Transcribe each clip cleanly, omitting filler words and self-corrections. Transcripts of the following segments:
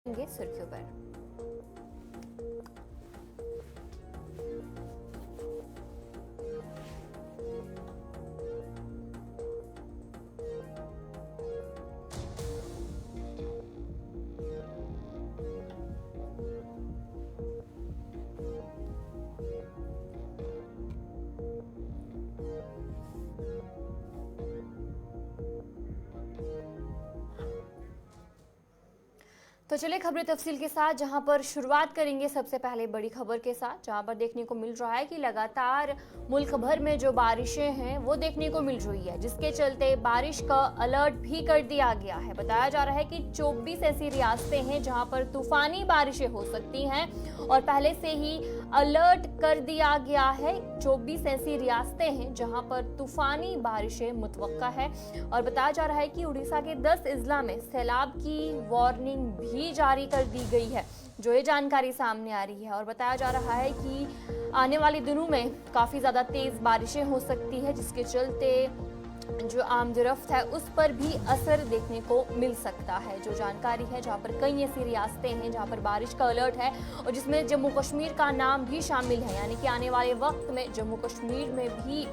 सुर्खियों पर। तो चलिए खबरें तफसील के साथ, जहां पर शुरुआत करेंगे सबसे पहले बड़ी खबर के साथ, जहां पर देखने को मिल रहा है कि लगातार मुल्क भर में जो बारिशें हैं वो देखने को मिल रही है, जिसके चलते बारिश का अलर्ट भी कर दिया गया है। बताया जा रहा है कि 24 ऐसी रियासतें हैं जहां पर तूफानी बारिशें हो सकती हैं और पहले से ही अलर्ट कर दिया गया है। 24 ऐसी रियासतें हैं जहां पर तूफानी बारिशें मुतवक्का है और बताया जा रहा है कि उड़ीसा के 10 अजला में सैलाब की वार्निंग भी जारी कर दी गई है, जो ये जानकारी सामने आ रही है। और बताया जा रहा है कि आने वाले दिनों में काफी ज्यादा तेज बारिशें हो सकती है, जिसके चलते जो आमदरफ्त है उस पर भी असर देखने को मिल सकता है। जो जानकारी है, जहां पर कई ऐसी रियासतें हैं जहां पर बारिश का अलर्ट है और जिसमें जम्मू कश्मीर का नाम भी शामिल है, यानी कि आने वाले वक्त में जम्मू कश्मीर में भी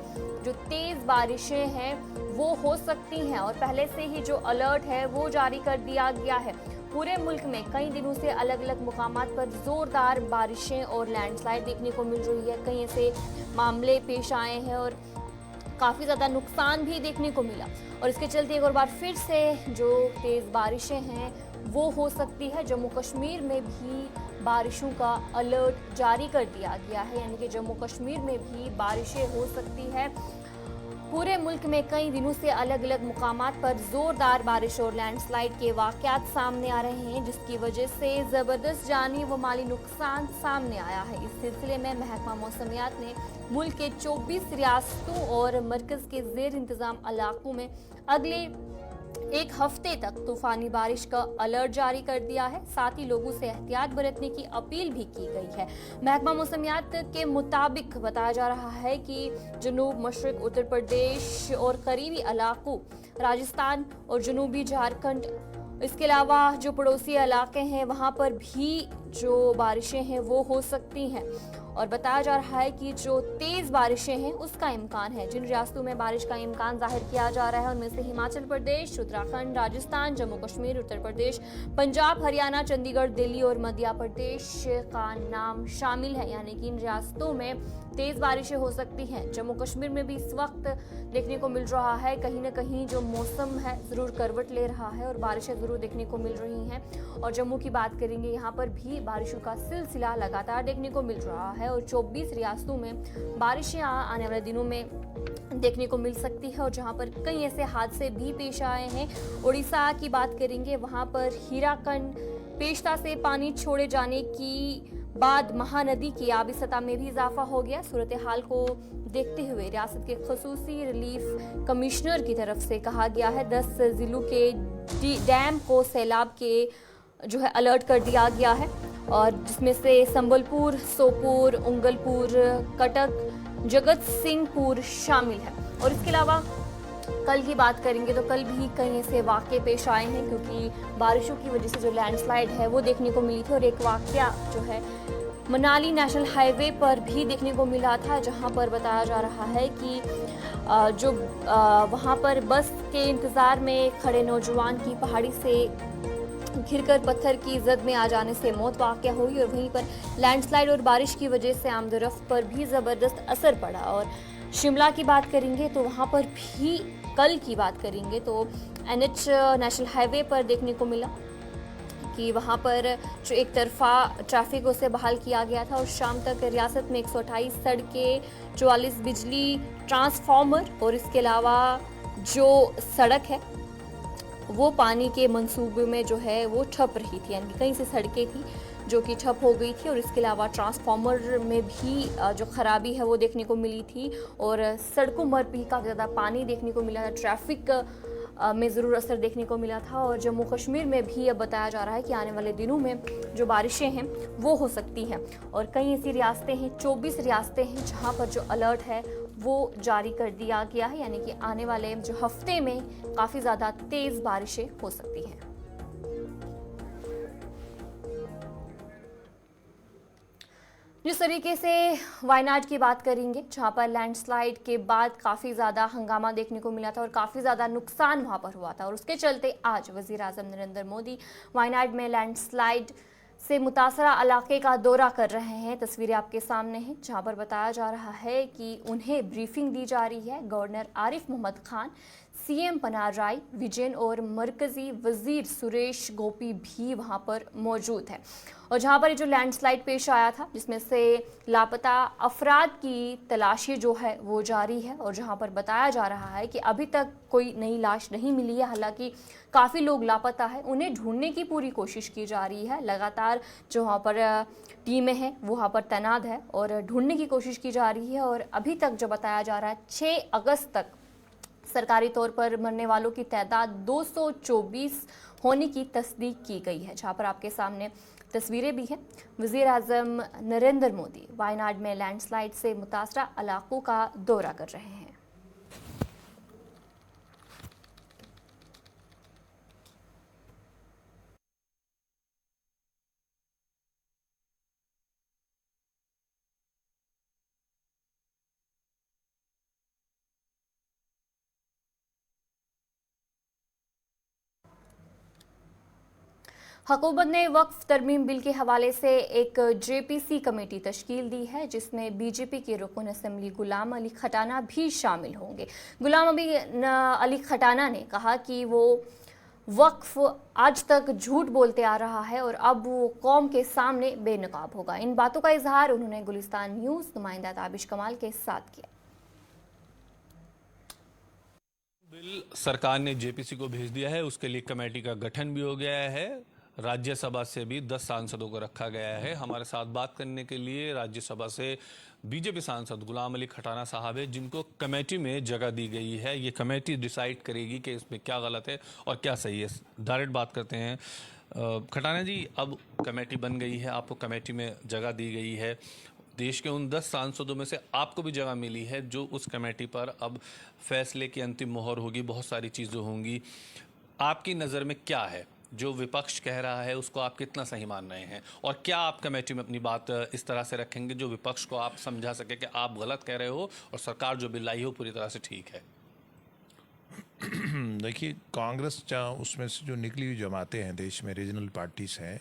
जो तेज बारिशें हैं वो हो सकती हैं और पहले से ही जो अलर्ट है वो जारी कर दिया गया है। पूरे मुल्क में कई दिनों से अलग अलग मुकामात पर जोरदार बारिशें और लैंडस्लाइड देखने को मिल रही है। कई ऐसे मामले पेश आए हैं और काफ़ी ज़्यादा नुकसान भी देखने को मिला और इसके चलते एक और बार फिर से जो तेज़ बारिशें हैं वो हो सकती है। जम्मू कश्मीर में भी बारिशों का अलर्ट जारी कर दिया गया है, यानी कि जम्मू कश्मीर में भी बारिशें हो सकती है। पूरे मुल्क में कई दिनों से अलग अलग मुकामात पर जोरदार बारिश और लैंडस्लाइड के वाकयात सामने आ रहे हैं, जिसकी वजह से जबरदस्त जानी व माली नुकसान सामने आया है। इस सिलसिले में महकमा मौसमियात ने मुल्क के 24 रियासतों और मरकज के जेर इंतजाम इलाकों में अगले एक हफ्ते तक तूफानी बारिश का अलर्ट जारी कर दिया है। साथ ही लोगों से एहतियात बरतने की अपील भी की गई है। महकमा मौसमियात के मुताबिक बताया जा रहा है कि जनूब मशरक उत्तर प्रदेश और करीबी इलाकों राजस्थान और जनूबी झारखंड, इसके अलावा जो पड़ोसी इलाके हैं वहां पर भी जो बारिशें हैं वो हो सकती हैं और बताया जा रहा है कि जो तेज बारिशें हैं उसका इम्कान है। जिन रियासतों में बारिश का इम्कान जाहिर किया जा रहा है उनमें से हिमाचल प्रदेश, उत्तराखंड, राजस्थान, जम्मू कश्मीर, उत्तर प्रदेश, पंजाब, हरियाणा, चंडीगढ़, दिल्ली और मध्य प्रदेश का नाम शामिल है, यानी कि इन रियासतों में तेज बारिशें हो सकती हैं। जम्मू कश्मीर में भी इस वक्त देखने को मिल रहा है कहीं ना कहीं जो मौसम है जरूर करवट ले रहा है और बारिशें जरूर देखने को मिल रही हैं। और जम्मू की बात करेंगे, यहाँ पर भी बारिशों का सिलसिला लगातार देखने को मिल रहा है और 24 रियासतों में बारिशें आने वाले दिनों में देखने को मिल सकती है और जहां पर कई ऐसे हादसे भी पेश आए हैं। उड़ीसा की बात करेंगे, वहां पर हीराकंड पेशता से पानी छोड़े जाने की बाद महानदी की आबी सतह में भी इजाफा हो गया। सूरत हाल को देखते हुए रियासत के खसूसी रिलीफ कमिश्नर की तरफ से कहा गया है 10 जिलों के डैम को सैलाब के जो है अलर्ट कर दिया गया है और जिसमें से संबलपुर, सोपोर, उंगलपुर, कटक, जगत सिंहपुर शामिल है। और इसके अलावा कल की बात करेंगे तो कल भी कई ऐसे वाक़ये पेश आए हैं, क्योंकि बारिशों की वजह से जो लैंडस्लाइड है वो देखने को मिली थी और एक वाक़या जो है मनाली नेशनल हाईवे पर भी देखने को मिला था, जहां पर बताया जा रहा है कि जो वहां पर बस के इंतज़ार में खड़े नौजवान की पहाड़ी से घिरकर पत्थर की जद में आ जाने से मौत वाक़या हुई और वहीं पर लैंडस्लाइड और बारिश की वजह से आमदरफ्त पर भी ज़बरदस्त असर पड़ा। और शिमला की बात करेंगे तो वहाँ पर भी कल की बात करेंगे तो NH नेशनल हाईवे पर देखने को मिला कि वहाँ पर जो एक तरफा ट्रैफिक उसे बहाल किया गया था और शाम तक रियासत में 128 सड़कें, 44 बिजली ट्रांसफार्मर और इसके अलावा जो सड़क है वो पानी के मंसूबे में जो है वो ठप रही थी, यानी कई से सड़कें थी जो कि ठप हो गई थी और इसके अलावा ट्रांसफार्मर में भी जो खराबी है वो देखने को मिली थी और सड़कों पर भी काफ़ी ज़्यादा पानी देखने को मिला था। ट्रैफिक में ज़रूर असर देखने को मिला था और जम्मू कश्मीर में भी अब बताया जा रहा है कि आने वाले दिनों में जो बारिशें हैं वो हो सकती हैं और कई ऐसी रियासतें हैं, 24 रियासतें हैं जहां पर जो अलर्ट है वो जारी कर दिया गया है, यानी कि आने वाले जो हफ्ते में काफ़ी ज़्यादा तेज़ बारिशें हो सकती हैं। जिस तरीके से वायनाड की बात करेंगे, जहां पर लैंडस्लाइड के बाद काफ़ी ज़्यादा हंगामा देखने को मिला था और काफ़ी ज़्यादा नुकसान वहां पर हुआ था, और उसके चलते आज वज़ीर आज़म नरेंद्र मोदी वायनाड में लैंडस्लाइड से मुतासरा इलाके का दौरा कर रहे हैं। तस्वीरें आपके सामने हैं, जहां पर बताया जा रहा है कि उन्हें ब्रीफिंग दी जा रही है। गवर्नर आरिफ मोहम्मद खान, सीएम पनाराई विजयन और मरकजी वजीर सुरेश गोपी भी वहां पर मौजूद है। और जहां पर ये जो लैंडस्लाइड पेश आया था, जिसमें से लापता अफराद की तलाशी जो है वो जारी है, और जहां पर बताया जा रहा है कि अभी तक कोई नई लाश नहीं मिली है। हालांकि काफ़ी लोग लापता है, उन्हें ढूंढने की पूरी कोशिश की जा रही है। लगातार जो वहाँ पर टीमें हैं वो वहाँ पर तैनात है और ढूंढने की कोशिश की जा रही है। और अभी तक जो बताया जा रहा है, 6 अगस्त तक सरकारी तौर पर मरने वालों की तादाद 224 होने की तस्दीक की गई है। जहाँ पर आपके सामने तस्वीरें भी हैं। वज़ीर आज़म नरेंद्र मोदी वायनाड में लैंडस्लाइड से मुतासरा इलाकों का दौरा कर रहे हैं। हुकूमत ने वक्फ तरमीम बिल के हवाले से एक जेपीसी कमेटी तश्कील दी है, जिसमें बीजेपी के रुकन असेंबली गुलाम अली खटाना भी शामिल होंगे। गुलाम अली खटाना ने कहा कि वो वक्फ आज तक झूठ बोलते आ रहा है और अब वो कौम के सामने बेनकाब होगा। इन बातों का इजहार उन्होंने गुलिस्तान न्यूज़ नुमाइंदा ताबिश कमाल के साथ किया। बिल सरकार ने जेपीसी को भेज दिया है, उसके लिए कमेटी का गठन भी हो गया है। राज्यसभा से भी 10 सांसदों को रखा गया है। हमारे साथ बात करने के लिए राज्यसभा से बीजेपी सांसद गुलाम अली खटाना साहब है, जिनको कमेटी में जगह दी गई है। ये कमेटी डिसाइड करेगी कि इसमें क्या गलत है और क्या सही है। डायरेक्ट बात करते हैं। खटाना जी, अब कमेटी बन गई है, आपको कमेटी में जगह दी गई है। देश के उन 10 सांसदों में से आपको भी जगह मिली है, जो उस कमेटी पर अब फैसले की अंतिम मोहर होगी, बहुत सारी चीज़ें होंगी। आपकी नज़र में क्या है जो विपक्ष कह रहा है, उसको आप कितना सही मान रहे हैं, और क्या आप कमेटी में अपनी बात इस तरह से रखेंगे जो विपक्ष को आप समझा सके कि आप गलत कह रहे हो और सरकार जो बिल लाई हो पूरी तरह से ठीक है? देखिए, कांग्रेस उसमें से जो निकली हुई जमातें हैं देश में, रीजनल पार्टीज़ हैं,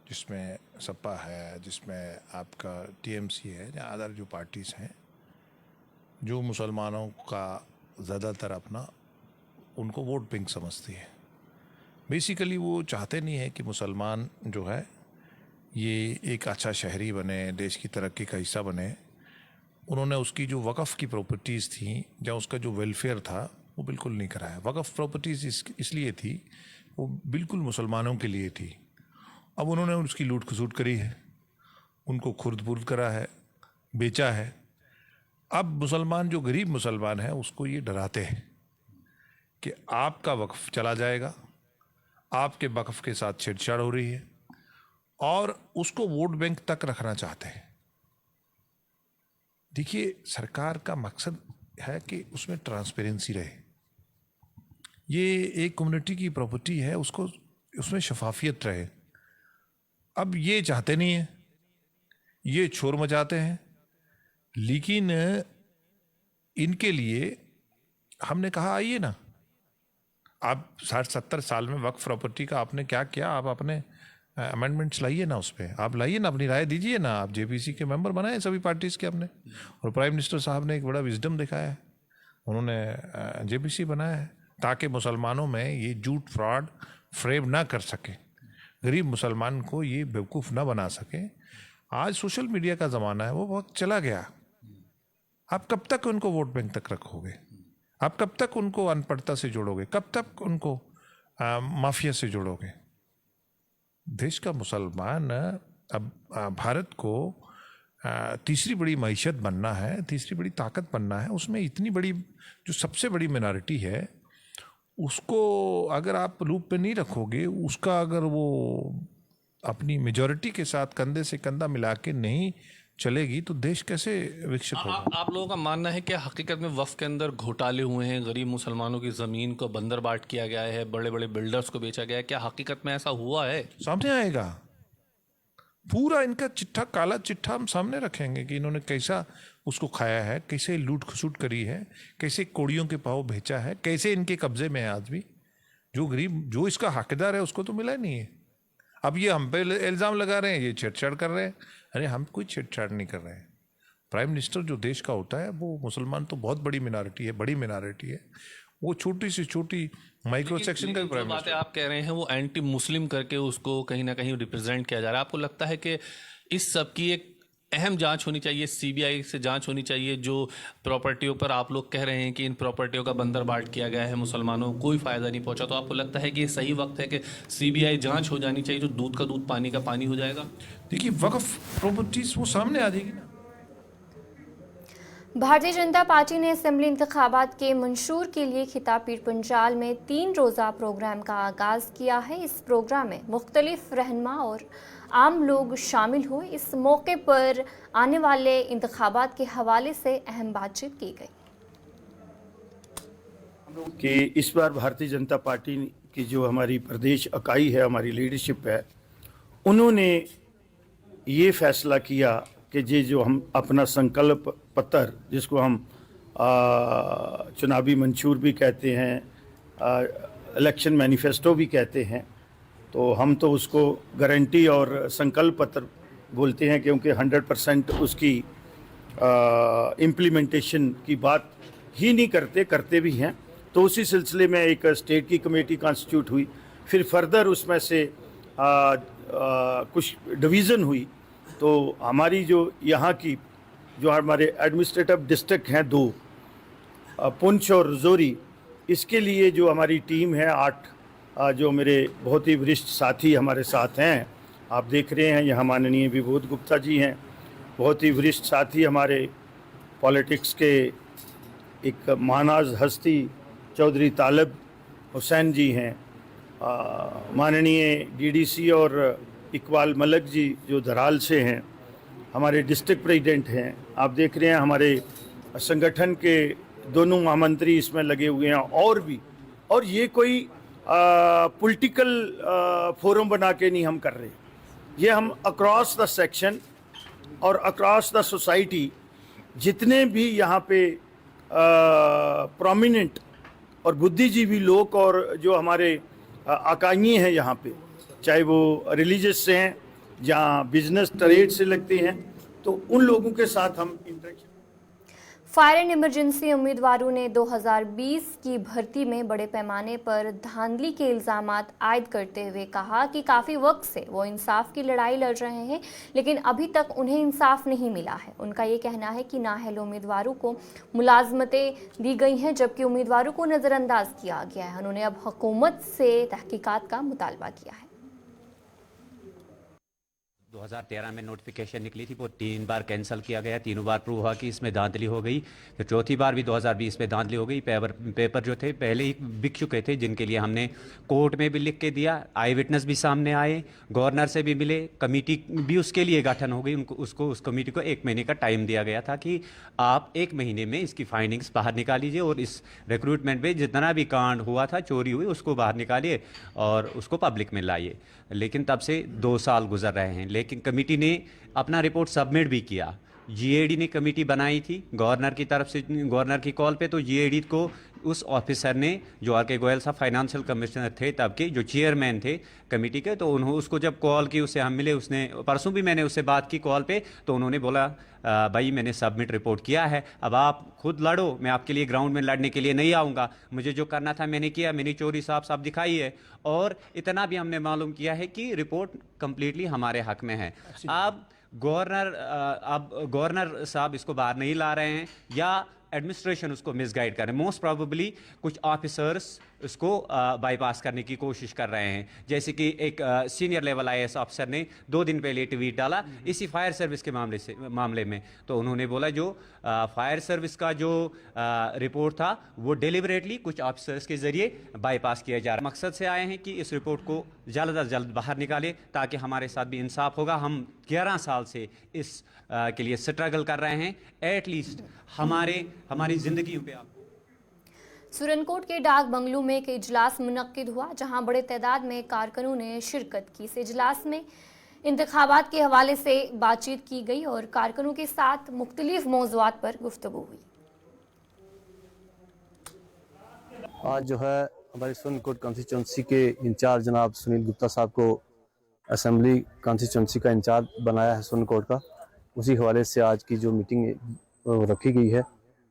जिसमें सपा है, जिसमें आपका टीएमसी है, या अदर जो पार्टीज़ हैं, जो मुसलमानों का ज़्यादातर अपना उनको वोट बैंक समझती है। बेसिकली वो चाहते नहीं है कि मुसलमान जो है ये एक अच्छा शहरी बने, देश की तरक्की का हिस्सा बने। उन्होंने उसकी जो वक़फ़ की प्रॉपर्टीज़ थी या उसका जो वेलफेयर था वो बिल्कुल नहीं कराया। वक़फ़ प्रॉपर्टीज़ इसलिए थी, वो बिल्कुल मुसलमानों के लिए थी। अब उन्होंने उसकी लूट खसूट करी है, उनको खुर्द-बुर्द करा है, बेचा है। अब मुसलमान, जो गरीब मुसलमान है, उसको ये डराते हैं कि आपका वक्फ चला जाएगा, आपके वक्फ के साथ छेड़छाड़ हो रही है, और उसको वोट बैंक तक रखना चाहते हैं। देखिए, सरकार का मकसद है कि उसमें ट्रांसपेरेंसी रहे। ये एक कम्युनिटी की प्रॉपर्टी है, उसको उसमें शफाफियत रहे। अब ये चाहते नहीं है, ये शोर मचाते हैं। लेकिन इनके लिए हमने कहा, आइए ना, आप 60-70 साल में वक्फ प्रॉपर्टी का आपने क्या किया, आप अपने अमेंडमेंट्स लाइए ना, उस पर आप लाइए ना, अपनी राय दीजिए ना। आप जेपीसी के मेंबर बनाए सभी पार्टीज़ के आपने, और प्राइम मिनिस्टर साहब ने एक बड़ा विजडम दिखाया है, उन्होंने जेपीसी बनाया है ताकि मुसलमानों में ये झूठ फ्रॉड फ्रेब ना कर सके, गरीब मुसलमान को ये बेवकूफ़ ना बना सके। आज सोशल मीडिया का ज़माना है, वो वक्त चला गया। आप कब तक उनको वोट बैंक तक रखोगे? आप कब तक उनको अनपढ़ता से जोड़ोगे? कब तक उनको माफिया से जोड़ोगे? देश का मुसलमान अब भारत को तीसरी बड़ी मईशत बनना है, तीसरी बड़ी ताकत बनना है। उसमें इतनी बड़ी जो सबसे बड़ी मिनॉरिटी है, उसको अगर आप लूप पे नहीं रखोगे, उसका अगर वो अपनी मेजॉरिटी के साथ कंधे से कंधा मिला के नहीं चलेगी, तो देश कैसे विकसित होगा? आप लोगों का मानना है कि हकीकत में वक्फ के अंदर घोटाले हुए हैं, गरीब मुसलमानों की ज़मीन को बंदर बाट किया गया है, बड़े बड़े बिल्डर्स को बेचा गया है? क्या हकीकत में ऐसा हुआ है? सामने आएगा, पूरा इनका चिट्ठा, काला चिट्ठा हम सामने रखेंगे कि इन्होंने कैसा उसको खाया है, कैसे लूट खसूट करी है, कैसे कोड़ियों के पाँव बेचा है, कैसे इनके कब्जे में है आदमी। जो गरीब, जो इसका हकदार है उसको तो मिला नहीं है। अब ये हम पे इल्ज़ाम लगा रहे हैं, ये छेड़छाड़ कर रहे हैं। अरे हम कोई छेड़छाड़ नहीं कर रहे हैं। प्राइम मिनिस्टर जो देश का होता है वो मुसलमान तो बहुत बड़ी मिनॉरिटी है, बड़ी मिनॉरिटी है, वो छोटी से छोटी माइक्रो सेक्शन का प्राइम बातें आप कह रहे हैं वो एंटी मुस्लिम करके उसको कहीं ना कहीं रिप्रेजेंट किया जा रहा है। आपको लगता है कि इस सब की एक अहम जांच होनी चाहिए, सीबीआई से जांच होनी चाहिए? जो प्रॉपर्टियों पर आप लोग कह रहे हैं कि इन प्रॉपर्टियों का बंदरबाट किया गया है, मुसलमानों को कोई फ़ायदा नहीं पहुंचा, तो आपको लगता है कि ये सही वक्त है कि सीबीआई जांच हो जानी चाहिए, जो दूध का दूध पानी का पानी हो जाएगा? देखिए, वक्फ प्रॉपर्टीज वो सामने आ जाएगी ना। भारतीय जनता पार्टी ने असेंबली इंतखाबात के मंशूर के लिए खिताब पीर पंजाल में 3 रोज़ा प्रोग्राम का आगाज़ किया है। इस प्रोग्राम में मुख्तलिफ रहनुमा और आम लोग शामिल हुए। इस मौके पर आने वाले इंतखाबात के हवाले से अहम बातचीत की गई कि इस बार भारतीय जनता पार्टी की जो हमारी प्रदेश इकाई है, हमारी लीडरशिप है, उन्होंने ये फैसला किया कि ये जो हम अपना संकल्प पत्र, जिसको हम चुनावी मंशूर भी कहते हैं, इलेक्शन मैनिफेस्टो भी कहते हैं, तो हम तो उसको गारंटी और संकल्प पत्र बोलते हैं, क्योंकि 100% उसकी इम्प्लीमेंटेशन की बात ही नहीं करते भी हैं। तो उसी सिलसिले में एक स्टेट की कमेटी कॉन्स्टिट्यूट हुई, फिर फर्दर उसमें से कुछ डिवीज़न हुई। तो हमारी जो यहाँ की जो हमारे एडमिनिस्ट्रेटिव डिस्ट्रिक्ट हैं 2, पुंछ और रजौरी, इसके लिए जो हमारी टीम है 8, जो मेरे बहुत ही वरिष्ठ साथी हमारे साथ हैं, आप देख रहे हैं यहाँ माननीय विभूत गुप्ता जी हैं, बहुत ही वरिष्ठ साथी हमारे पॉलिटिक्स के एक महानाज हस्ती चौधरी तालिब हुसैन जी हैं, माननीय डीडीसी और इकबाल मलिक जी जो धराल से हैं, हमारे डिस्ट्रिक्ट प्रेसिडेंट हैं, आप देख रहे हैं हमारे संगठन के दोनों महामंत्री इसमें लगे हुए हैं, और भी। और ये कोई पॉलिटिकल फोरम बना के नहीं हम कर रहे, ये हम अक्रॉस द सेक्शन और अक्रॉस द सोसाइटी जितने भी यहाँ पे प्रोमिनेंट और बुद्धिजीवी लोग और जो हमारे अकाई हैं यहाँ पे, चाहे वो रिलीजियस से हैं, जहाँ बिजनेस ट्रेड से लगते हैं, तो उन लोगों के साथ हम इंटरेक्शन। फायर एंड इमरजेंसी उम्मीदवारों ने 2020 की भर्ती में बड़े पैमाने पर धांधली के इल्जामात आयद करते हुए कहा कि काफ़ी वक्त से वो इंसाफ की लड़ाई लड़ रहे हैं, लेकिन अभी तक उन्हें इंसाफ नहीं मिला है। उनका ये कहना है कि नाअहल उम्मीदवारों को मुलाजमतें दी गई हैं, जबकि उम्मीदवारों को नज़रअंदाज किया गया है। उन्होंने अब हुकूमत से तहकीकात का मुतालबा किया है। 2013 में नोटिफिकेशन निकली थी, वो 3 बार कैंसिल किया गया, तीनों बार प्रूव हुआ कि इसमें धांधली हो गई। फिर चौथी बार भी 2020 में धांधली हो गई। पेपर जो थे पहले ही बिक चुके थे, जिनके लिए हमने कोर्ट में भी लिख के दिया, आई विटनेस भी सामने आए, गवर्नर से भी मिले, कमेटी भी उसके लिए गठन हो गई। उस कमेटी को 1 महीने का टाइम दिया गया था कि आप 1 महीने में इसकी फाइंडिंग्स बाहर निकालिए और इस रिक्रूटमेंट में जितना भी कांड हुआ था, चोरी हुई, उसको बाहर निकालिए और उसको पब्लिक में लाइए। लेकिन तब से 2 साल गुजर रहे हैं, लेकिन कमेटी ने अपना रिपोर्ट सबमिट भी किया। जीएडी ने कमेटी बनाई थी गवर्नर की तरफ से, गवर्नर की कॉल पे, तो जीएडी को उस ऑफिसर ने, जो आर के गोयल साहब फाइनेंशियल कमिश्नर थे तब के, जो चेयरमैन थे कमेटी के, तो उन्होंने उसको जब कॉल की, उससे हम मिले, उसने परसों भी मैंने उससे बात की कॉल पे, तो उन्होंने बोला भाई मैंने सबमिट रिपोर्ट किया है, अब आप खुद लड़ो, मैं आपके लिए ग्राउंड में लड़ने के लिए नहीं आऊँगा, मुझे जो करना था मैंने किया, मैंने चोरी साफ दिखाई है। और इतना भी हमने मालूम किया है कि रिपोर्ट कंप्लीटली हमारे हक में है। अब गवर्नर साहब इसको बाहर नहीं ला रहे हैं या एडमिनिस्ट्रेशन उसको मिसगाइड कर रहे हैं। मोस्ट प्रोबेबली कुछ ऑफिसर्स उसको बाईपास करने की कोशिश कर रहे हैं। जैसे कि एक सीनियर लेवल आईएएस ऑफिसर ने 2 दिन पहले ट्वीट डाला इसी फायर सर्विस के मामले में, तो उन्होंने बोला जो फायर सर्विस का जो रिपोर्ट था वो डिलिबरेटली कुछ ऑफिसर्स के जरिए बाईपास किया जा रहा है। मकसद से आए हैं कि इस रिपोर्ट को जल्द अज जल्द बाहर निकाले ताकि हमारे साथ भी इंसाफ होगा। हम 11 साल से इस के लिए स्ट्रगल कर रहे हैं, एटलीस्ट हमारी जिंदगी पे। सुरनकोट के डाक बंगलू में एक इजलास मुनक्किद हुआ, जहां बड़े तादाद में कारकुनों ने शिरकत की। इस इजलास में इंतखाबात के हवाले से बातचीत की गई और कारकुनों के साथ मुख्तलिफ मौज़ूआत पर गुफ्तगू हुई। आज जो है हमारी सुनकोट कॉन्स्टिट्यूंसी के इंचार्ज जनाब सुनील गुप्ता साहब को असेंबली कॉन्स्टिट्यूंसी का इंचार्ज बनाया है सुनकोट का। उसी हवाले से आज की जो मीटिंग रखी गई है,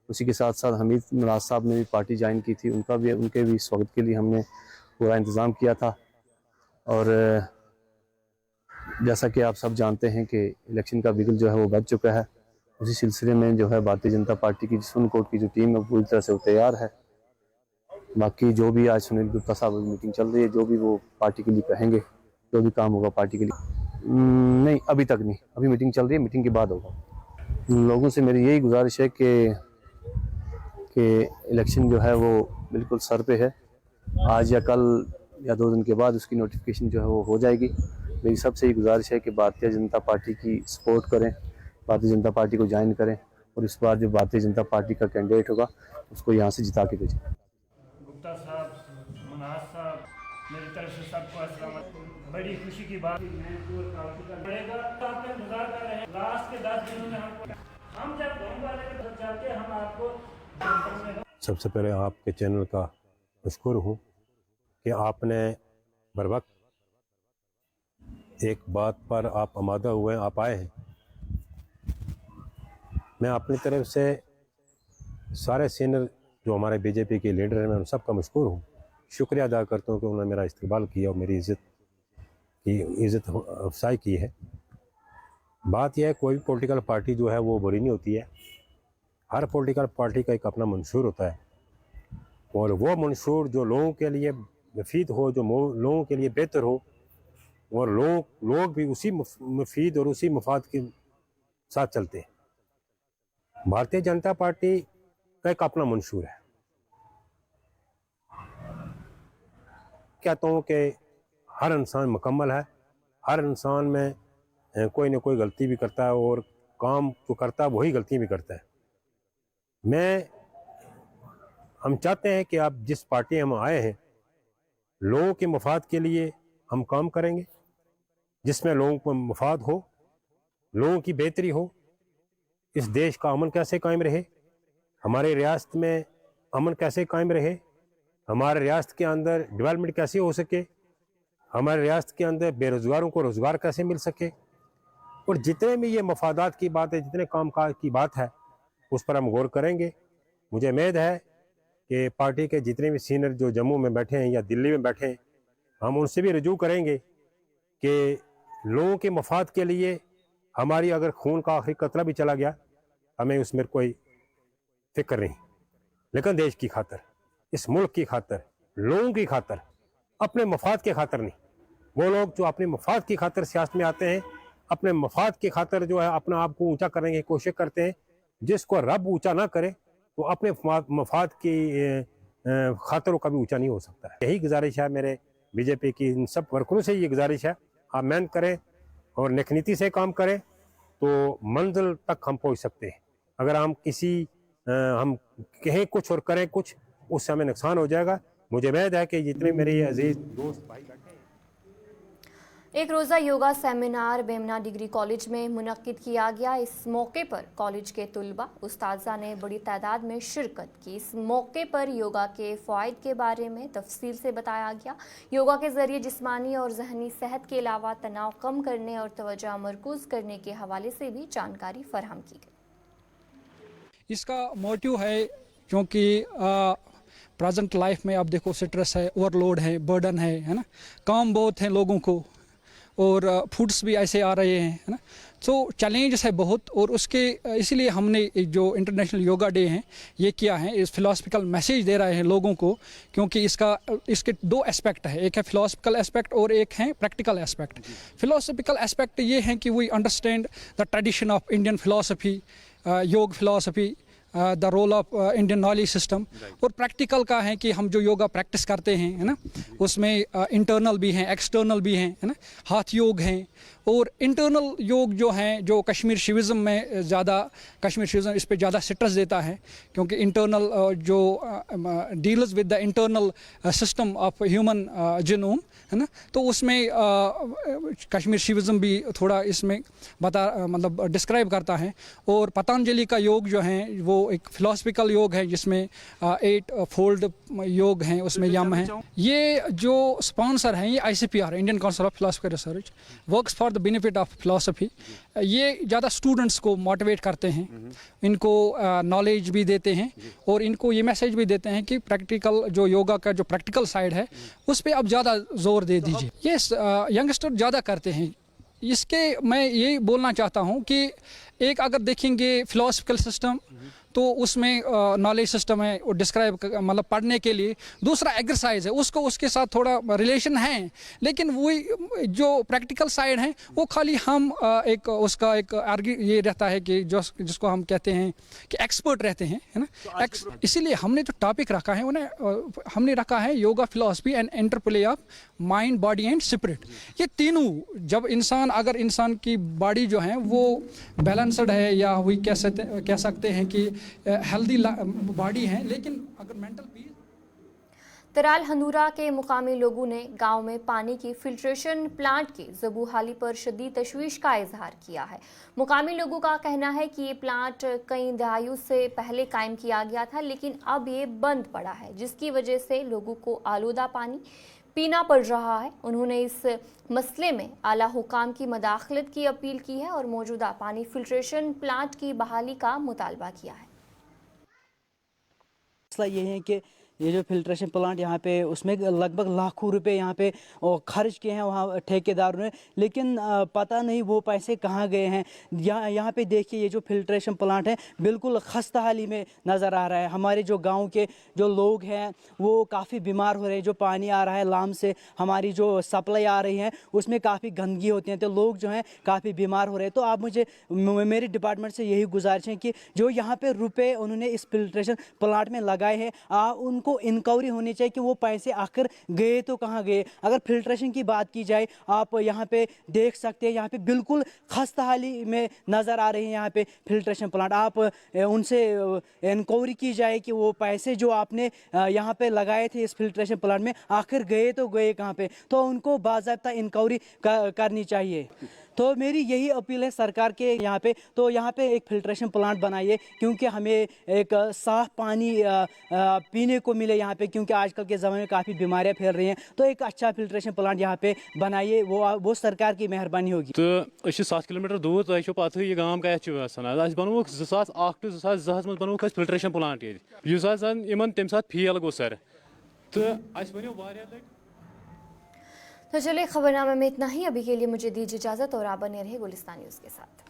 उसी के साथ साथ हमीद नवाज साहब ने भी पार्टी ज्वाइन की थी, उनके भी स्वागत के लिए हमने पूरा इंतज़ाम किया था। और जैसा कि आप सब जानते हैं कि इलेक्शन का बिगुल जो है वो बज चुका है। उसी सिलसिले में जो है भारतीय जनता पार्टी की सुनकोट की जो टीम है पूरी तरह से वो तैयार है। बाकी जो भी आज सुनील गुप्ता साहब की मीटिंग चल रही है, जो भी वो पार्टी के लिए कहेंगे, जो भी काम होगा पार्टी के लिए, नहीं अभी तक नहीं, अभी मीटिंग चल रही है, मीटिंग के बाद होगा। लोगों से मेरी यही गुजारिश है कि इलेक्शन जो है वो बिल्कुल सर पे है। आज या कल या 2 दिन के बाद उसकी नोटिफिकेशन जो है वो हो जाएगी। मेरी सबसे ही गुजारिश है कि भारतीय जनता पार्टी की सपोर्ट करें, भारतीय जनता पार्टी को ज्वाइन करें और इस बार जो भारतीय जनता पार्टी का कैंडिडेट होगा उसको यहाँ से जिता के भेजें। गुप्ता साहब, मनाज साहब, मेरी तरफ से सबको अस्सलाम। बड़ी खुशी की बात पड़ेगा तो आप इंतजार कर रहे हैं। लास्ट के 10 दिनों में हम जब गाँव वाले के तरफ जाते हैं, हम आपको सबसे पहले आपके चैनल का मशकूर हूँ कि आपने बर वक्त एक बात पर आप आमादा हुए, आप आए हैं। मैं अपनी तरफ से सारे सीनियर जो हमारे बीजेपी के लीडर हैं, मैं उन सब का मशकूर हूँ, शुक्रिया अदा करता हूँ कि उन्होंने मेरा इस्तकबाल किया और मेरी इज़्ज़त अफसाई की है। बात यह है, कोई भी पॉलिटिकल पार्टी जो है वो बुरी नहीं होती है। हर पॉलिटिकल पार्टी का एक अपना मंशूर होता है और वो मंशूर जो लोगों के लिए मुफीद हो, जो लोगों के लिए बेहतर हो और लोग भी उसी मुफीद और उसी मफाद के साथ चलते हैं। भारतीय जनता पार्टी का एक अपना मंशूर है। कहता हूँ कि हर इंसान मुकम्मल है, हर इंसान में कोई ना कोई गलती भी करता है और काम जो करता है वही गलती भी करता है। हम चाहते हैं कि आप जिस पार्टी हम आए हैं, लोगों के मफाद के लिए हम काम करेंगे, जिसमें लोगों को मफाद हो, लोगों की बेहतरी हो, इस देश का अमन कैसे कायम रहे, हमारे रियासत में अमन कैसे कायम रहे, हमारे रियासत के अंदर डेवलपमेंट कैसे हो सके, हमारे रियासत के अंदर बेरोज़गारों को रोज़गार कैसे मिल सके, और जितने भी ये मफादात की बात है, जितने कामकाज की बात है, उस पर हम गौर करेंगे। मुझे उम्मीद है कि पार्टी के जितने भी सीनियर जो जम्मू में बैठे हैं या दिल्ली में बैठे हैं, हम उनसे भी रजू करेंगे कि लोगों के मफाद के लिए हमारी अगर खून का आखिरी कतरा भी चला गया, हमें उसमें कोई फिक्र नहीं, लेकिन देश की खातर, इस मुल्क की खातर, लोगों की खातर, अपने मफाद के खातर नहीं। वो लोग जो अपने मफाद की खातर सियासत में आते हैं, अपने मफाद की खातर जो है अपना आप को ऊंचा करने की कोशिश करते हैं, जिसको रब ऊंचा ना करे तो अपने मफाद की खातरों का भी ऊंचा नहीं हो सकता है। यही गुजारिश है मेरे बीजेपी की इन सब वर्करों से, ये गुजारिश है आप मेहनत करें और नेकनीति से काम करें तो मंजिल तक हम पहुंच सकते हैं। अगर हम हम कहें कुछ और करें कुछ, उससे हमें नुकसान हो जाएगा। मुझे उम्मीद है कि जितने मेरे अजीज दोस्त भाई बैठे हैं। एक रोज़ा yoga seminar Bemina degree college में मुनक्किद किया गया। इस मौके पर कॉलेज के तुलबा उस्ताज़ा ने बड़ी तादाद में शिरकत की। इस मौके पर योगा के फ़वाइद के बारे में तफसील से बताया गया। योगा के ज़रिए जिस्मानी और ज़हनी सेहत के अलावा तनाव कम करने और तवज्जो मरकूज़ करने के हवाले से भी जानकारी फराहम की गई। इसका मोटिव है क्योंकि प्रेजेंट लाइफ में आप देखो स्ट्रेस है, ओवरलोड है, बर्डन है ना, काम बहुत है लोगों को और फूड्स भी ऐसे आ रहे हैं, है ना। तो चैलेंज है बहुत और उसके इसीलिए हमने जो इंटरनेशनल योगा डे है ये किया है। इस फिलोसफिकल मैसेज दे रहे हैं लोगों को, क्योंकि इसके 2 एस्पेक्ट है, एक है फिलोसफिकल एस्पेक्ट और एक है प्रैक्टिकल एस्पेक्ट। फिलोसफिकल एस्पेक्ट ये है कि we understand the tradition of Indian philosophy, yoga philosophy, the role of Indian knowledge system. और प्रैक्टिकल का है कि हम जो योगा प्रैक्टिस करते हैं, है ना, उसमें इंटरनल भी हैं, एक्सटर्नल भी हैं, है ना, हाथ योग हैं और इंटरनल योग जो हैं, जो कश्मीर शिविज़म में ज़्यादा, कश्मीर शिविज़म इस पे ज़्यादा स्ट्रेस देता है, क्योंकि इंटरनल जो deals with the internal system of human genome, है ना, तो उसमें कश्मीर शिविज़म भी थोड़ा इसमें मतलब डिस्क्राइब करता है। और पतंजलि का योग जो है वो एक फिलोसफिकल योग है, जिसमें 8 फोल्ड योग हैं, उसमें यम है। ये जो स्पॉन्सर हैं, ये ICPR, Indian council of philosophical research, works for the benefit of philosophy. ये ज़्यादा स्टूडेंट्स को मोटिवेट करते हैं, इनको नॉलेज भी देते हैं और इनको ये मैसेज भी देते हैं कि प्रैक्टिकल जो योगा का जो प्रैक्टिकल साइड है उस पर अब ज़्यादा जोर दे दीजिए। ये यंगस्टर ज़्यादा करते हैं। इसके मैं यही बोलना चाहता हूँ कि एक अगर देखेंगे फिलोसफिकल सिस्टम, तो उसमें नॉलेज सिस्टम है, वो डिस्क्राइब मतलब पढ़ने के लिए। दूसरा एक्सरसाइज है, उसको उसके साथ थोड़ा रिलेशन है, लेकिन वही जो प्रैक्टिकल साइड है वो खाली हम एक उसका एक ये रहता है कि जिसको हम कहते हैं कि एक्सपर्ट रहते हैं, है ना। इसीलिए हमने जो टॉपिक रखा है उन्हें हमने रखा है yoga philosophy and interplay of mind, body and spirit. ये तीनों जब अगर इंसान की बॉडी जो है वो बैलेंस्ड है, या वही कह सकते हैं कि हेल्दी बॉडी है, लेकिन अगर मेंटल पीस। तराल हंदूरा के मुकामी लोगों ने गांव में पानी की फिल्ट्रेशन प्लांट की ज़बूहाली पर शदीद तशवीश का इजहार किया है। मुकामी लोगों का कहना है कि ये प्लांट कई दहाइयों से पहले कायम किया गया था, लेकिन अब ये बंद पड़ा है, जिसकी वजह से लोगों को आलूदा पानी पीना पड़ रहा है। उन्होंने इस मसले में आला हुकाम की मदाखलत की अपील की है और मौजूदा पानी फिल्ट्रेशन प्लांट की बहाली का मुतालबा किया है। मसला ये है कि ये जो फिल्ट्रेशन प्लांट यहाँ पे उसमें लगभग लाखों रुपए यहाँ पे खर्च किए हैं वहाँ ठेकेदारों ने, लेकिन पता नहीं वो पैसे कहाँ गए हैं। यहाँ पे देखिए, ये जो फिल्ट्रेशन प्लांट है बिल्कुल खस्ता हाली में नज़र आ रहा है। हमारे जो गांव के जो लोग हैं वो काफ़ी बीमार हो रहे हैं। जो पानी आ रहा है लाम से, हमारी जो सप्लाई आ रही है उसमें काफ़ी गंदगी होती है, तो लोग जो हैं काफ़ी बीमार हो रहे हैं। तो आप मेरे डिपार्टमेंट से यही गुजारिश है कि जो यहाँ पे रुपए उन्होंने इस फिल्ट्रेशन प्लांट में लगाए हैं, उनको इंक्वायरी होनी चाहिए कि वो पैसे आखिर गए तो कहाँ गए। अगर फिल्ट्रेशन की बात की जाए, आप यहाँ पे देख सकते हैं, यहाँ पे बिल्कुल खस्ता हाली में नज़र आ रहे हैं यहाँ पे फिल्ट्रेशन प्लांट। आप उनसे इंक्वायरी की जाए कि वो पैसे जो आपने यहाँ पे लगाए थे इस फिल्ट्रेशन प्लांट में आखिर गए तो गए कहाँ पे, तो उनको बाज़ाब्ता इंक्वायरी करनी चाहिए। तो मेरी यही अपील है सरकार के यहाँ पे, तो यहाँ पे एक फिल्ट्रेशन प्लांट बनाइए, क्योंकि हमें एक साफ़ पानी पीने को मिले यहाँ पे, क्योंकि आजकल के ज़माने में काफ़ी बीमारियाँ फैल रही हैं। तो एक अच्छा फिल्ट्रेशन प्लांट यहाँ पे बनाइए, वो सरकार की मेहरबानी होगी। तो 7 किलोमीटर दूर तो पता यह गाँव कत बनोक 2001 to 2002 मज बनोक फिल्ट्रेशन प्लांट ये तम सात फेल गो सर। तो चलिए खबरनामे में इतना ही। अभी के लिए मुझे दीजिए इजाजत और आप बने रहे गुलिस्तान न्यूज़ के साथ।